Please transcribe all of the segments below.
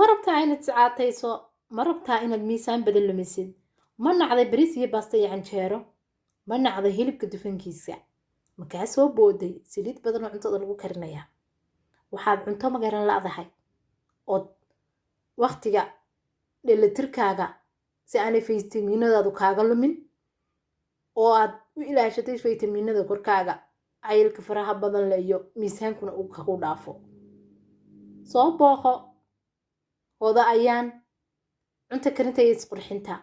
ma rabtaa inaad iscaatayso, ma rabtaa inaad miisaan badan lumisid, ma nacday bariis iyo baasta iyo canjeero, ma nacday hilibka dufankiisa, makaa soo booday saliid badan oo cuntada lagu karinayaa, waxaad cunto magaran la'dahay ood waqtiga dheelitirkaaga si aanay faytamiinadaadu kaaga lumin oo aad u ilaashatay faytamiinada korkaaga cayilka faraha badan leh iyo miisaankuna uu kagu dhaafo. soo booqo Hoodo Ayaan cunto karinta iyo isqurxinta,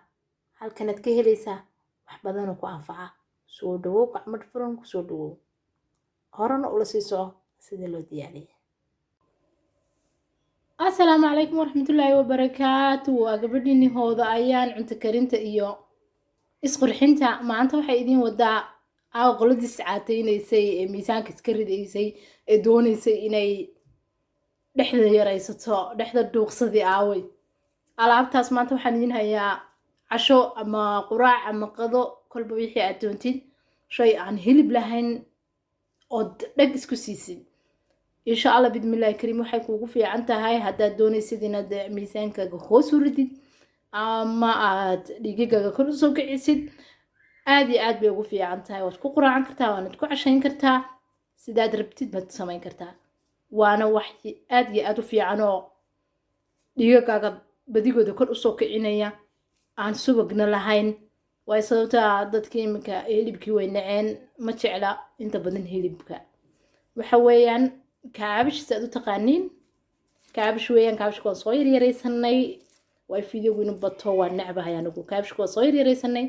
halkanaad ka helaysaa wax badan oo ku anfaca. soo dhawow gacmo furan ku soo dhawow, horena ula sii soco sida loo diyaariyay. السلام عليكم ورحمة الله وبركاته. وقبلني هذا أيان عند كرنت إياه isqurxinta maanta waxay idin wadaa qolada saacateynaysa miisaanka iskarid aysay ee doonaysay inay dhexda yaraysato dhexda dhuuqsadii aaway alaabtaas maanta waxaan idin hayaa casho ama quraac ama qado kolba wixii aad doontid shay aan hilib lahayn oo dhag isku siisid insha Allah bidmillaahi kariim waxay kuugu fiican tahay haddaad doonaysid inaad miisaankaaga hoos u ridid ama aad dhiigaaga kor u soo kicisid aad iyo aad bay ugu fiican tahay. waad ku quraacan kartaa waana ku cashayn kartaa sidaad rabtid baad samayn kartaa waana wax aad iyo aad u fiican oo dhiigaaga badigooda kor u soo kicinaya aan subagna lahayn. way sababtaa dadkii iminka hilibkii way naceen ma jecla inta badan hilibka. waxa weeyaan kaabish saad u taqaaniin kaabish weeyaan kaabishka waan soo yaryaraysanay way fiidiyowgu inuu bato waa necbahay anigu kaabishka waa soo yaryaraysanay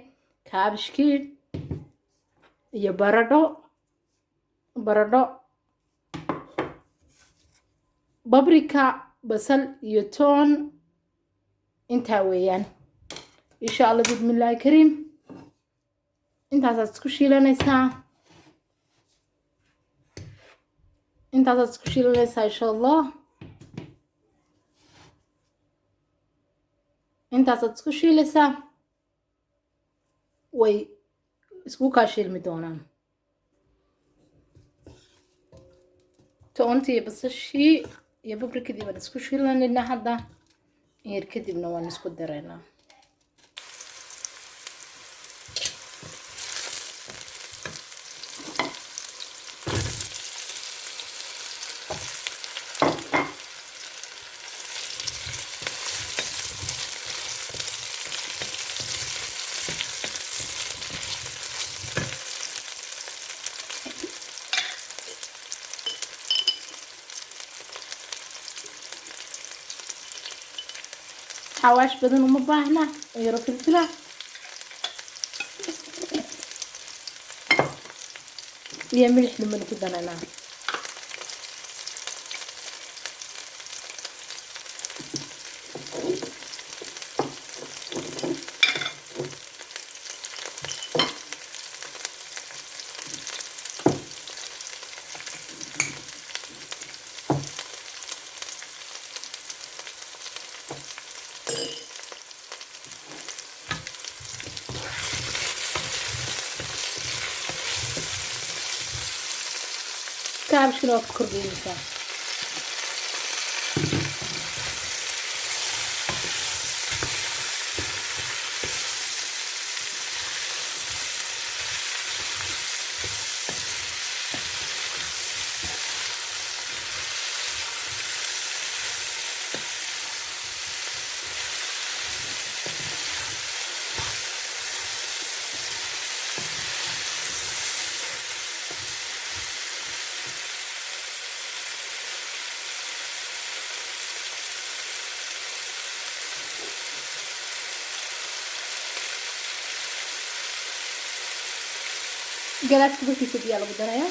kaabishkii iyo baradho babrika basal iyo toon intaa weeyaan insha Allah bidmillaahi kariim intaasaad isku shiilanaysaa insha Allah intaasaad isku shiilaysaa way isku kaa shiilmi doonaan toontii iyo basashii iyo babrikadii baan isku shiilanaynaa hadda yar kadibna waan isku daraynaa. حواش بدن وما باهنا يرو فلفلة يا ملح لما نكدنا أنا كابشنا وقت كردينيسا جلست بكي سبيا لو بدنا